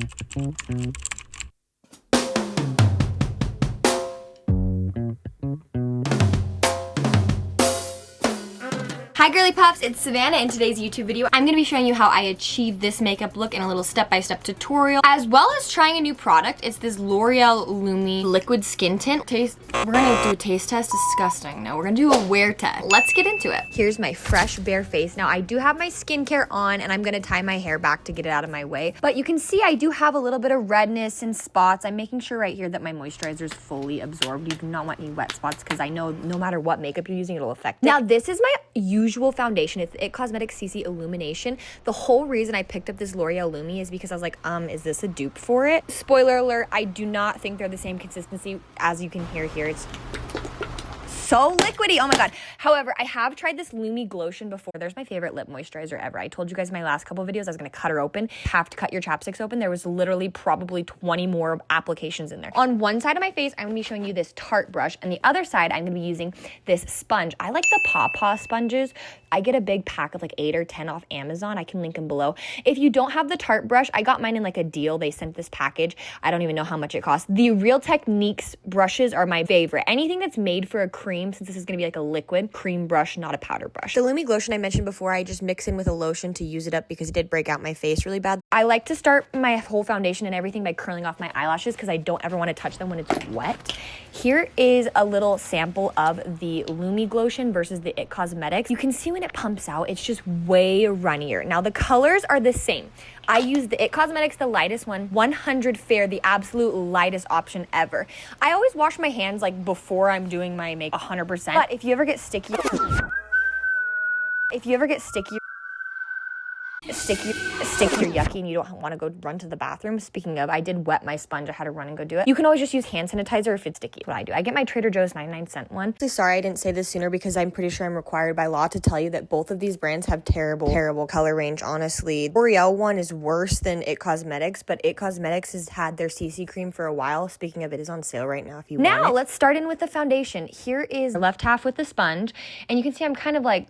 Hi girly puffs, it's Savannah. In today's YouTube video, I'm going to be showing you how I achieved this makeup look in a little step-by-step tutorial, as well as trying a new product. It's this L'Oréal Lumi Liquid Skin Tint. We're going to do a taste test. Disgusting. No, we're going to do a wear test. Let's get into it. Here's my fresh bare face. Now, I do have my skincare on, and I'm going to tie my hair back to get it out of my way. But you can see I do have a little bit of redness and spots. I'm making sure right here that my moisturizer is fully absorbed. You do not want any wet spots because I know no matter what makeup you're using, it'll affect it. Now, this is my usual foundation. It's It Cosmetics CC Illumination. The whole reason I picked up this L'Oréal Lumi is because I was like, is this a dupe for it? Spoiler alert, I do not think they're the same consistency. As you can hear here, it's so liquidy. Oh my god. However, I have tried this Lumi Glotion before. There's my favorite lip moisturizer ever. I told you guys in my last couple videos I was going to cut her open. Have to cut your chapsticks open. There was literally probably 20 more applications in there. On one side of my face, I'm going to be showing you this Tarte brush, and the other side, I'm going to be using this sponge. I like the Paw Paw sponges. I get a big pack of like 8 or 10 off Amazon. I can link them below. If you don't have the Tarte brush, I got mine in like a deal. They sent this package. I don't even know how much it costs. The Real Techniques brushes are my favorite. Anything that's made for a cream, since this is going to be like a liquid cream brush, not a powder brush. The Lumi Glotion I mentioned before, I just mix in with a lotion to use it up because it did break out my face really bad. I like to start my whole foundation and everything by curling off my eyelashes because I don't ever want to touch them when it's wet. Here is a little sample of the Lumi Glotion versus the It Cosmetics. You can see when it pumps out, it's just way runnier. Now the colors are the same. I use the It Cosmetics, the lightest one, 100 Fair, the absolute lightest option ever. I always wash my hands like before I'm doing my makeup 100%. But if you ever get sticky, sticky or yucky and you don't want to go run to the bathroom. Speaking of, I did wet my sponge. I had to run and go do it. You can always just use hand sanitizer if it's sticky. What I do, I get my Trader Joe's 99-cent one. Sorry I didn't say this sooner because I'm pretty sure I'm required by law to tell you that both of these brands have terrible color range, honestly. L'Oreal one is worse than It Cosmetics, but It Cosmetics has had their CC cream for a while. Speaking of, it is on sale right now if you want it. Now, let's start in with the foundation. Here is the left half with the sponge, and you can see I'm kind of like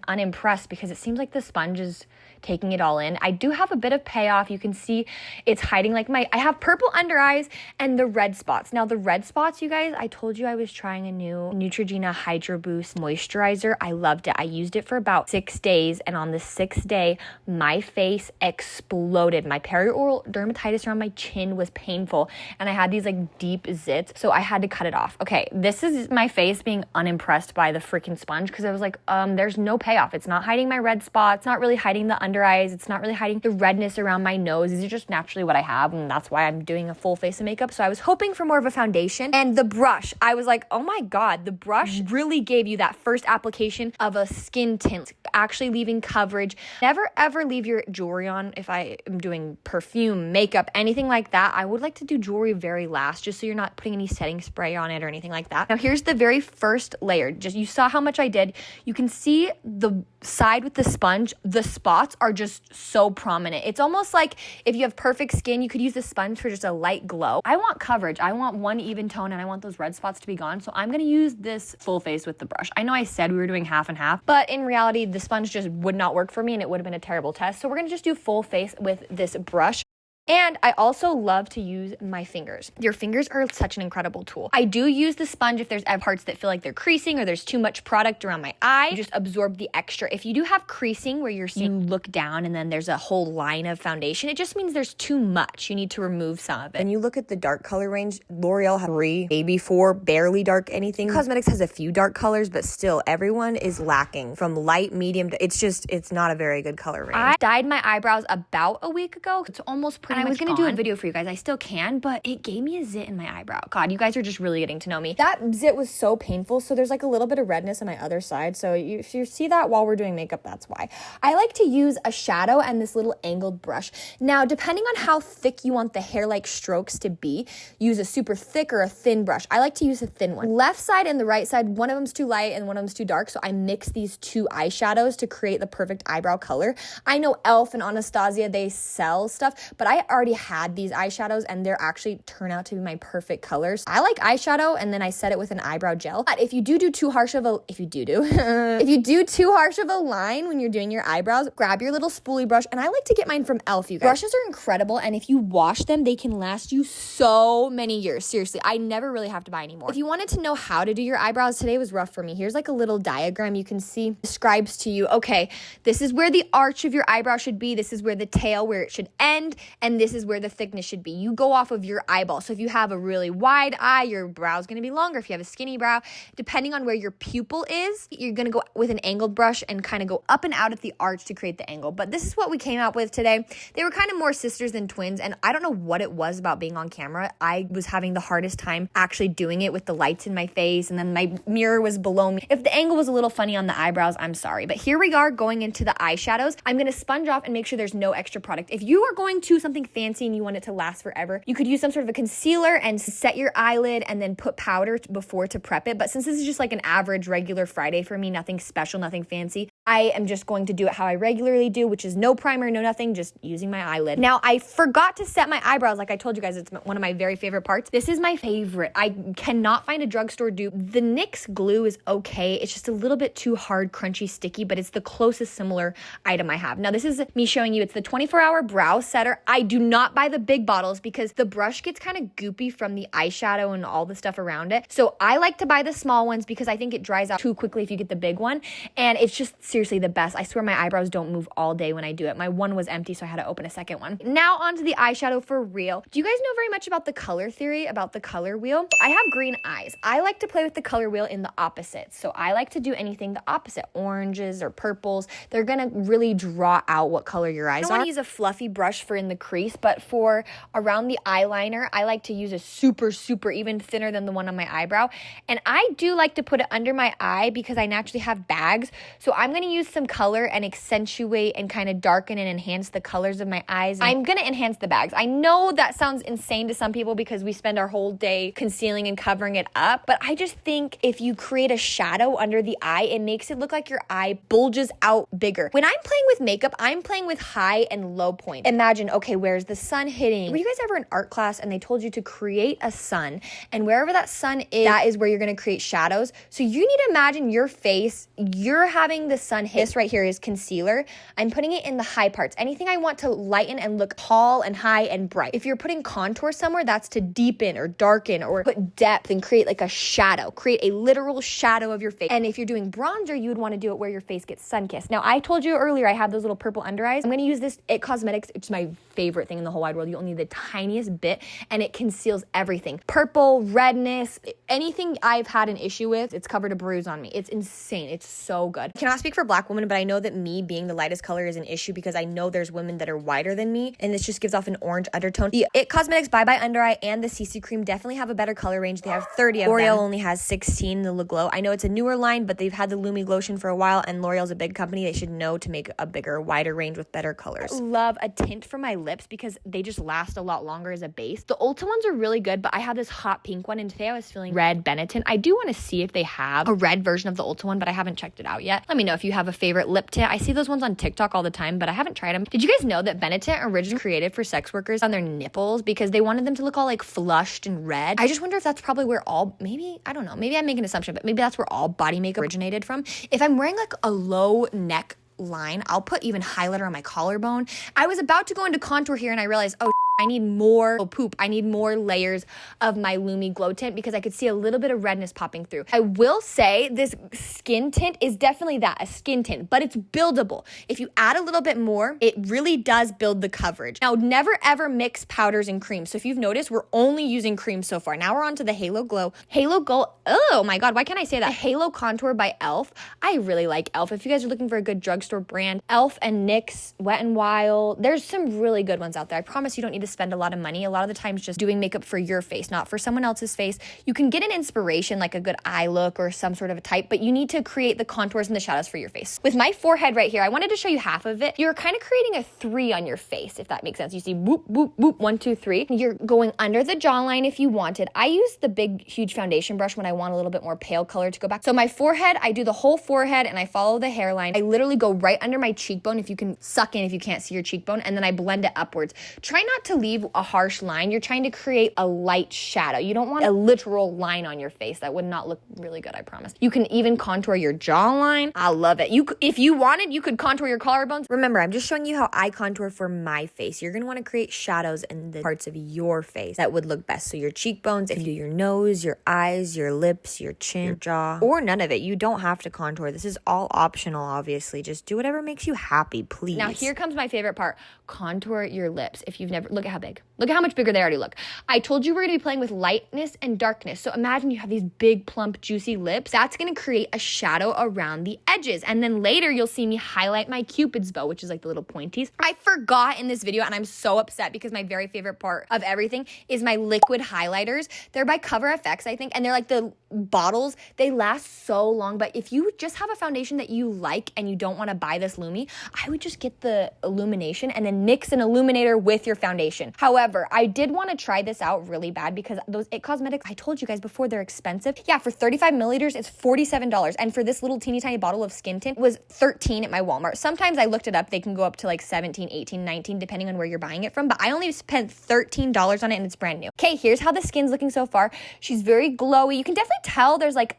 unimpressed because it seems like the sponge is taking it all in. I do have a bit of payoff. You can see it's hiding like I have purple under eyes and the red spots. Now the red spots, you guys, I told you I was trying a new Neutrogena Hydro Boost moisturizer. I loved it. I used it for about 6 days, and on the 6th day, my face exploded. My perioral dermatitis around my chin was painful, and I had these like deep zits, so I had to cut it off. Okay, this is my face being unimpressed by the freaking sponge because I was like, there's no payoff. It's not hiding my red spots, not really hiding the under eyes, it's not really hiding the redness around my nose. These are just naturally what I have, and that's why I'm doing a full face of makeup. So I was hoping for more of a foundation. And the brush, I was like, oh my god, the brush really gave you that first application of a skin tint, actually leaving coverage. Never ever leave your jewelry on. If I am doing perfume, makeup, anything like that, I would like to do jewelry very last, just so you're not putting any setting spray on it or anything like that. Now here's the very first layer. Just, you saw how much I did. You can see the side with the sponge, the spots are just so prominent. It's almost like if you have perfect skin, you could use the sponge for just a light glow. I want coverage. I want one even tone, and I want those red spots to be gone. So I'm going to use this full face with the brush. I know I said we were doing half and half, but in reality, the sponge just would not work for me, and it would have been a terrible test. So we're going to just do full face with this brush. And I also love to use my fingers. Your fingers are such an incredible tool. I do use the sponge if there's parts that feel like they're creasing or there's too much product around my eye. You just absorb the extra. If you do have creasing where you look down and then there's a whole line of foundation, it just means there's too much. You need to remove some of it. And you look at the dark color range, L'Oreal has 3, maybe 4, barely dark anything. Cosmetics has a few dark colors, but still everyone is lacking from light, medium to, it's not a very good color range. I dyed my eyebrows about a week ago. It's almost pretty I was going to do a video for you guys. I still can, but it gave me a zit in my eyebrow. God, you guys are just really getting to know me. That zit was so painful, so there's like a little bit of redness on my other side. So if you see that while we're doing makeup, that's why. I like to use a shadow and this little angled brush. Now, depending on how thick you want the hair-like strokes to be, use a super thick or a thin brush. I like to use a thin one. Left side and the right side, one of them's too light and one of them's too dark, so I mix these two eyeshadows to create the perfect eyebrow color. I know e.l.f. and Anastasia, they sell stuff, but I already had these eyeshadows and they're actually turn out to be my perfect colors. I like eyeshadow and then I set it with an eyebrow gel. But if you do too harsh of a, if you do too harsh of a line when you're doing your eyebrows, grab your little spoolie brush. And I like to get mine from Elf, you guys. Brushes are incredible. And if you wash them, they can last you so many years. Seriously, I never really have to buy anymore. If you wanted to know how to do your eyebrows, today was rough for me. Here's like a little diagram you can see. Describes to you, okay, this is where the arch of your eyebrow should be. This is where the tail, where it should end. And this is where the thickness should be. You go off of your eyeball. So if you have a really wide eye, your brow is going to be longer. If you have a skinny brow, depending on where your pupil is, you're going to go with an angled brush and kind of go up and out at the arch to create the angle. But this is what we came out with today. They were kind of more sisters than twins. And I don't know what it was about being on camera. I was having the hardest time actually doing it with the lights in my face. And then my mirror was below me. If the angle was a little funny on the eyebrows, I'm sorry. But here we are going into the eyeshadows. I'm going to sponge off and make sure there's no extra product. If you are going to something fancy and you want it to last forever, you could use some sort of a concealer and set your eyelid and then put powder before to prep it. But since this is just like an average regular Friday for me, nothing special, nothing fancy, I am just going to do it how I regularly do, which is no primer, no nothing, just using my eyelid. Now, I forgot to set my eyebrows. Like I told you guys, it's one of my very favorite parts. This is my favorite. I cannot find a drugstore dupe. The NYX glue is okay. It's just a little bit too hard, crunchy, sticky, but it's the closest similar item I have. Now, this is me showing you, it's the 24-hour brow setter. I do not buy the big bottles because the brush gets kind of goopy from the eyeshadow and all the stuff around it. So I like to buy the small ones because I think it dries out too quickly if you get the big one. And it's just seriously the best. I swear my eyebrows don't move all day when I do it. My one was empty, so I had to open a second one. Now onto the eyeshadow for real. Do you guys know very much about the color theory, about the color wheel? I have green eyes. I like to play with the color wheel in the opposites. So I like to do anything the opposite, oranges or purples. They're gonna really draw out what color your eyes are. I don't want to use a fluffy brush for in the crease, but for around the eyeliner, I like to use a super even thinner than the one on my eyebrow. And I do like to put it under my eye because I naturally have bags. So I'm gonna use some color and accentuate and kind of darken and enhance the colors of my eyes. I'm gonna enhance the bags. I know that sounds insane to some people because we spend our whole day concealing and covering it up, but I just think if you create a shadow under the eye, it makes it look like your eye bulges out bigger. When I'm playing with makeup, I'm playing with high and low points. Imagine, okay, where's the sun hitting? Were you guys ever in art class and they told you to create a sun, and wherever that sun is, that is where you're gonna create shadows? So you need to imagine your face, you're having the sun hit. This right here is concealer. I'm putting it in the high parts. Anything I want to lighten and look tall and high and bright. If you're putting contour somewhere, that's to deepen or darken or put depth and create like a shadow. Create a literal shadow of your face. And if you're doing bronzer, you would want to do it where your face gets sun-kissed. Now, I told you earlier I have those little purple under eyes. I'm going to use this It Cosmetics. It's my favorite thing in the whole wide world. You only need the tiniest bit and it conceals everything. Purple, redness, anything I've had an issue with, it's covered a bruise on me. It's insane. It's so good. I cannot speak for Black women, but I know that me being the lightest color is an issue because I know there's women that are whiter than me, and this just gives off an orange undertone. The It Cosmetics Bye Bye Under Eye and the CC Cream definitely have a better color range. They have 30 of L'Oreal them. Only has 16, the Le Glow. I know it's a newer line, but they've had the Lumi Glotion for a while, and L'Oreal's a big company. They should know to make a bigger, wider range with better colors. I love a tint for my lips because they just last a lot longer as a base. The Ulta ones are really good, but I have this hot pink one, and today I was feeling red Benetton. I do want to see if they have a red version of the Ulta one, but I haven't checked it out yet. Let me know if you have a favorite lip tint. I see those ones on TikTok all the time, but I haven't tried them. Did you guys know that Benetton originally created for sex workers on their nipples because they wanted them to look all like flushed and red? I just wonder if that's probably where maybe, I don't know, maybe I'm making an assumption, but maybe that's where all body makeup originated from. If I'm wearing like a low neck line, I'll put even highlighter on my collarbone. I was about to go into contour here and I realized, oh, I need more I need more layers of my Lumi Glow Tint because I could see a little bit of redness popping through. I will say this skin tint is definitely a skin tint, but it's buildable. If you add a little bit more, it really does build the coverage. Now, never ever mix powders and creams. So if you've noticed, we're only using creams so far. Now we're on to the Halo Glow. Halo Glow, oh my God, why can't I say that? Halo Contour by e.l.f. I really like e.l.f. If you guys are looking for a good drugstore brand, e.l.f. and NYX, Wet n Wild, there's some really good ones out there. I promise you don't need to spend a lot of money. A lot of the times just doing makeup for your face, not for someone else's face. You can get an inspiration like a good eye look or some sort of a type, but you need to create the contours and the shadows for your face. With my forehead right here, I wanted to show you half of it. You're kind of creating a 3 on your face, if that makes sense. You see whoop, whoop, whoop, 1, 2, 3. You're going under the jawline if you wanted. I use the big, huge foundation brush when I want a little bit more pale color to go back. So my forehead, I do the whole forehead and I follow the hairline. I literally go right under my cheekbone if you can suck in if you can't see your cheekbone, and then I blend it upwards. Try not to leave a harsh line. You're trying to create a light shadow. You don't want a literal line on your face. That would not look really good, I promise. You can even contour your jawline. I love it. If you wanted, you could contour your collarbones. Remember, I'm just showing you how I contour for my face. You're gonna want to create shadows in the parts of your face that would look best. So your cheekbones, if you do your nose, your eyes, your lips, your chin, your jaw, or none of it. You don't have to contour. This is all optional, obviously. Just do whatever makes you happy, please. Now, here comes my favorite part. Contour your lips. If you've never, look at how big. Look at how much bigger they already look. I told you we're gonna be playing with lightness and darkness. So imagine you have these big, plump, juicy lips. That's gonna create a shadow around the edges. And then later you'll see me highlight my Cupid's bow, which is like the little pointies. I forgot in this video, and I'm so upset because my very favorite part of everything is my liquid highlighters. They're by Cover FX, I think, and they're like the bottles. They last so long, but if you just have a foundation that you like and you don't want to buy this Lumi, I would just get the Illumination and then mix an illuminator with your foundation. However, I did want to try this out really bad because those It Cosmetics, I told you guys before, they're expensive. Yeah, for 35 milliliters, it's $47. And for this little teeny tiny bottle of skin tint was $13 at my Walmart. Sometimes I looked it up. They can go up to like 17, 18, 19, depending on where you're buying it from. But I only spent $13 on it and it's brand new. Okay, here's how the skin's looking so far. She's very glowy. You can definitely tell there's like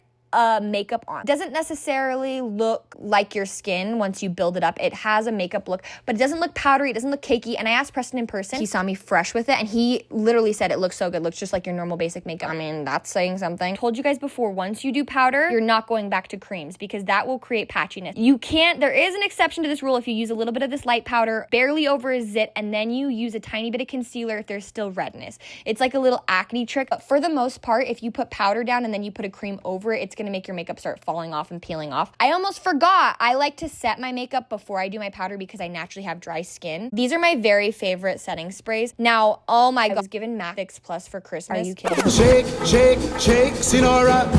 makeup on. It doesn't necessarily look like your skin once you build it up. It has a makeup look, but it doesn't look powdery. It doesn't look cakey. And I asked Preston in person. He saw me fresh with it and he literally said it looks so good. Looks just like your normal basic makeup. I mean, that's saying something. Told you guys before, once you do powder, you're not going back to creams because that will create patchiness. There is an exception to this rule if you use a little bit of this light powder barely over a zit and then you use a tiny bit of concealer if there's still redness. It's like a little acne trick. But for the most part, if you put powder down and then you put a cream over it, it's gonna make your makeup start falling off and peeling off. I almost forgot. I like to set my makeup before I do my powder because I naturally have dry skin. These are my very favorite setting sprays. Now, oh my God, I was given MAC Fix Plus for Christmas. Are you kidding? Shake, shake, shake, Sinora.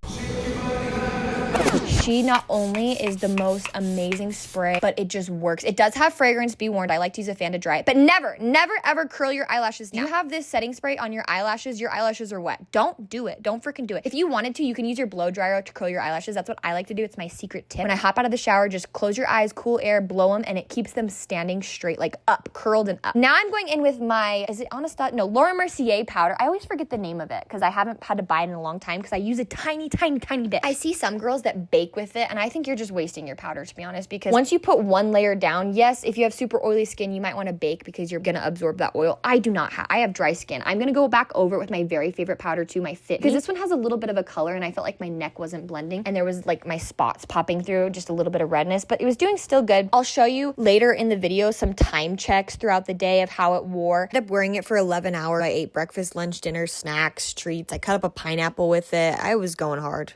She not only is the most amazing spray, but it just works. It does have fragrance, be warned. I like to use a fan to dry it, but never, never, ever curl your eyelashes. You have this setting spray on your eyelashes are wet. Don't do it. Don't freaking do it. If you wanted to, you can use your blow dryer to curl your eyelashes. That's what I like to do. It's my secret tip. When I hop out of the shower, just close your eyes, cool air, blow them, and it keeps them standing straight, like up, curled and up. Now I'm going in with my, is it Anastasia? No, Laura Mercier powder. I always forget the name of it because I haven't had to buy it in a long time because I use a tiny, tiny, tiny bit. I see some girls that bake with it, and I think you're just wasting your powder, to be honest, because once you put one layer down, yes, if you have super oily skin, you might want to bake because you're gonna absorb that oil. I do not have, I have dry skin. I'm gonna go back over it with my very favorite powder too, my Fit Me, because this one has a little bit of a color and I felt like my neck wasn't blending and there was like my spots popping through, just a little bit of redness, but it was doing still good. I'll show you later in the video some time checks throughout the day of how it wore. I ended up wearing it for 11 hours. I ate breakfast, lunch, dinner, snacks, treats. I cut up a pineapple with it. I was going hard.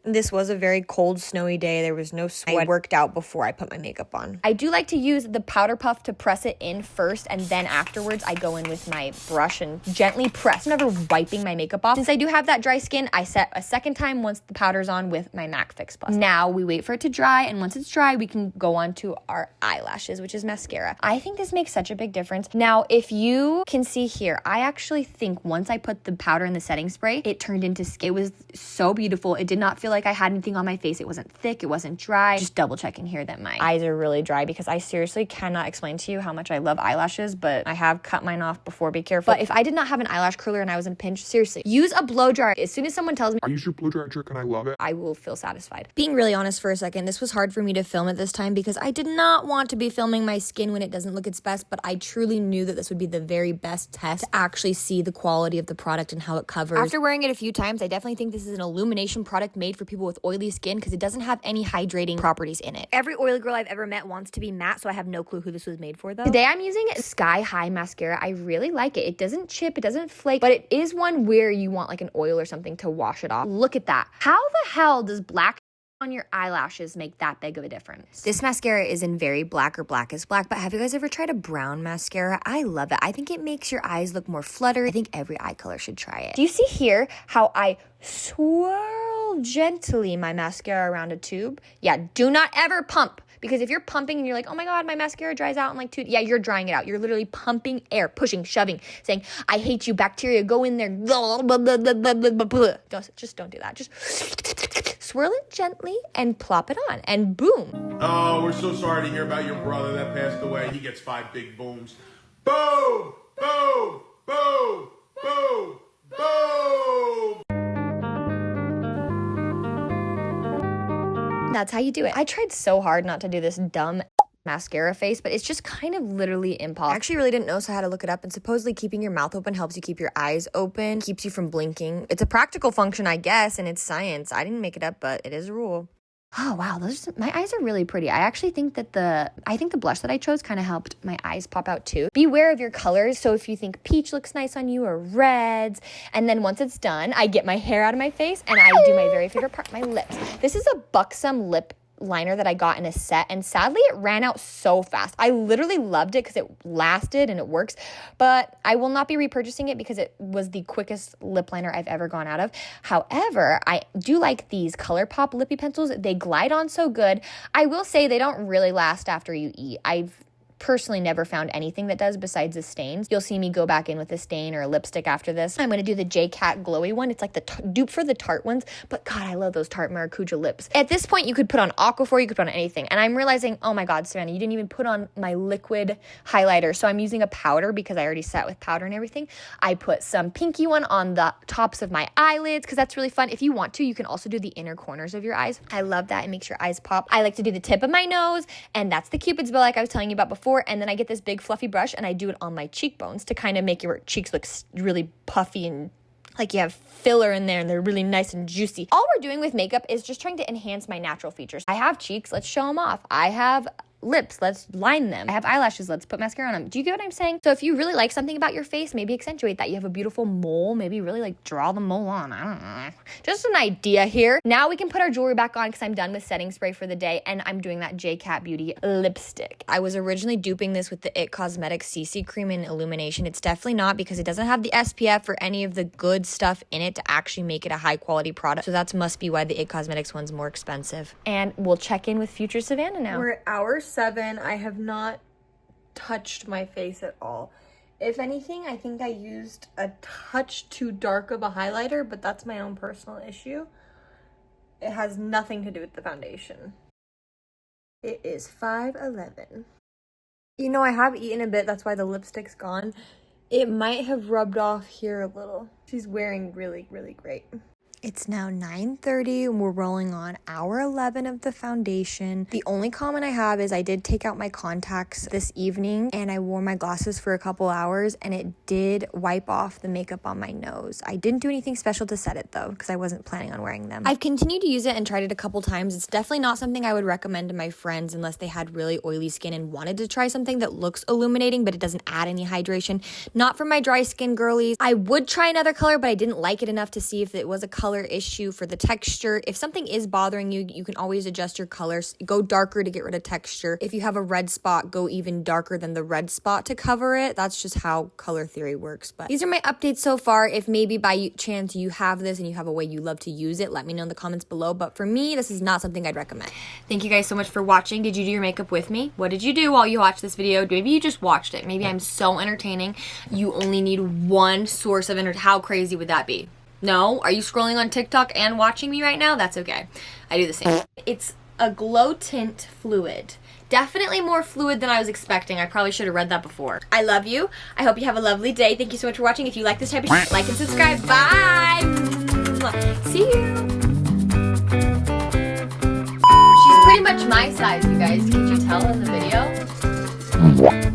This was a very cold, snowy day. There was no sweat. I worked out before I put my makeup on. I do like to use the powder puff to press it in first, and then afterwards I go in with my brush and gently press. I'm never wiping my makeup off. Since I do have that dry skin, I set a second time once the powder's on with my MAC Fix Plus. Now we wait for it to dry, and once it's dry, we can go on to our eyelashes, which is mascara. I think this makes such a big difference. Now, if you can see here, I actually think once I put the powder in the setting spray, it turned into skin. It was so beautiful. It did not feel like I had anything on my face. It wasn't thick. It wasn't dry. Just double checking here that my eyes are really dry because I seriously cannot explain to you how much I love eyelashes, but I have cut mine off before. Be careful. But if I did not have an eyelash curler and I was in a pinch, seriously, use a blow dryer. As soon as someone tells me, I use your blow dryer trick and I love it, I will feel satisfied. Being really honest for a second, this was hard for me to film at this time because I did not want to be filming my skin when it doesn't look its best, but I truly knew that this would be the very best test to actually see the quality of the product and how it covers. After wearing it a few times, I definitely think this is an Illumination product made for people with oily skin because it doesn't have any hydrating properties in it. Every oily girl I've ever met wants to be matte, so I have no clue who this was made for though. Today I'm using Sky High mascara. I really like it. It doesn't chip, it doesn't flake, but it is one where you want like an oil or something to wash it off. Look at that. How the hell does black on your eyelashes make that big of a difference? This mascara is in very black or blackest black, but have you guys ever tried a brown mascara? I love it. I think it makes your eyes look more fluttered. I think every eye color should try it. Do you see here how I swirl gently my mascara around a tube? Yeah, do not ever pump. Because if you're pumping and you're like, oh my God, my mascara dries out in like 2, yeah, you're drying it out. You're literally pumping air, pushing, shoving, saying, I hate you, bacteria, go in there. Just don't do that. Just swirl it gently and plop it on and boom. Oh, we're so sorry to hear about your brother that passed away. He gets 5 big booms. Boom! Boom! Boom! Boom! Boom! That's how you do it. I tried so hard not to do this dumb mascara face, but it's just kind of literally impossible. I actually really didn't know, so I had to look it up, and supposedly keeping your mouth open helps you keep your eyes open, keeps you from blinking. It's a practical function, I guess, and it's science. I didn't make it up, but it is a rule. Oh wow, my eyes are really pretty. I actually think that the blush that I chose kind of helped my eyes pop out too. Beware of your colors. So if you think peach looks nice on you or reds, and then once it's done, I get my hair out of my face and I do my very favorite part, my lips. This is a Buxom lip liner that I got in a set, and sadly it ran out so fast. I literally loved it because it lasted and it works, but I will not be repurchasing it because it was the quickest lip liner I've ever gone out of. However, I do like these ColourPop lippy pencils. They glide on so good. I will say they don't really last after you eat. I've personally never found anything that does besides the stains. You'll see me go back in with a stain or a lipstick after this. I'm going to do the J-Cat glowy one. It's like the dupe for the Tarte ones, but God, I love those Tarte Maracuja lips. At this point, you could put on Aquaphor, you could put on anything, and I'm realizing, oh my God, Savannah, you didn't even put on my liquid highlighter, so I'm using a powder because I already set with powder and everything. I put some pinky one on the tops of my eyelids because that's really fun. If you want to, you can also do the inner corners of your eyes. I love that. It makes your eyes pop. I like to do the tip of my nose, and that's the Cupid's bow like I was telling you about before. And then I get this big fluffy brush and I do it on my cheekbones to kind of make your cheeks look really puffy and like you have filler in there and they're really nice and juicy. All we're doing with makeup is just trying to enhance my natural features. I have cheeks, let's show them off. I have lips, let's line them. I have eyelashes, let's put mascara on them. Do you get what I'm saying? So if you really like something about your face, maybe accentuate that. You have a beautiful mole, maybe really like draw the mole on. I don't know. Just an idea here. Now we can put our jewelry back on because I'm done with setting spray for the day and I'm doing that J-Cat Beauty lipstick. I was originally duping this with the IT Cosmetics CC cream in Illumination. It's definitely not because it doesn't have the SPF or any of the good stuff in it to actually make it a high quality product. So that must be why the IT Cosmetics one's more expensive. And we'll check in with future Savannah now. We're at hour 7. I have not touched my face at all. If anything, I think I used a touch too dark of a highlighter, but that's my own personal issue. It has nothing to do with the foundation. It is 5:11. You know, I have eaten a bit, that's why the lipstick's gone. It might have rubbed off here a little. She's wearing really, really great. It's now 9:30 and we're rolling on hour 11 of the foundation. The only comment I have is I did take out my contacts this evening and I wore my glasses for a couple hours and it did wipe off the makeup on my nose. I didn't do anything special to set it though because I wasn't planning on wearing them. I've continued to use it and tried it a couple times. It's definitely not something I would recommend to my friends unless they had really oily skin and wanted to try something that looks illuminating but it doesn't add any hydration. Not for my dry skin girlies. I would try another color but I didn't like it enough to see if it was a color issue for the texture. If something is bothering you, you can always adjust your colors. Go darker to get rid of texture. If you have a red spot, go even darker than the red spot to cover it. That's just how color theory works. But these are my updates so far. If maybe by chance you have this and you have a way you love to use it, let me know in the comments below. But for me, this is not something I'd recommend. Thank you guys so much for watching. Did you do your makeup with me? What did you do while you watched this video? Maybe you just watched it. Maybe I'm so entertaining. You only need one source of entertainment. How crazy would that be? No? Are you scrolling on TikTok and watching me right now? That's okay. I do the same. It's a glow tint fluid. Definitely more fluid than I was expecting. I probably should have read that before. I love you. I hope you have a lovely day. Thank you so much for watching. If you like this type of shit, like and subscribe. Bye! See you! She's pretty much my size, you guys. Can you tell in the video?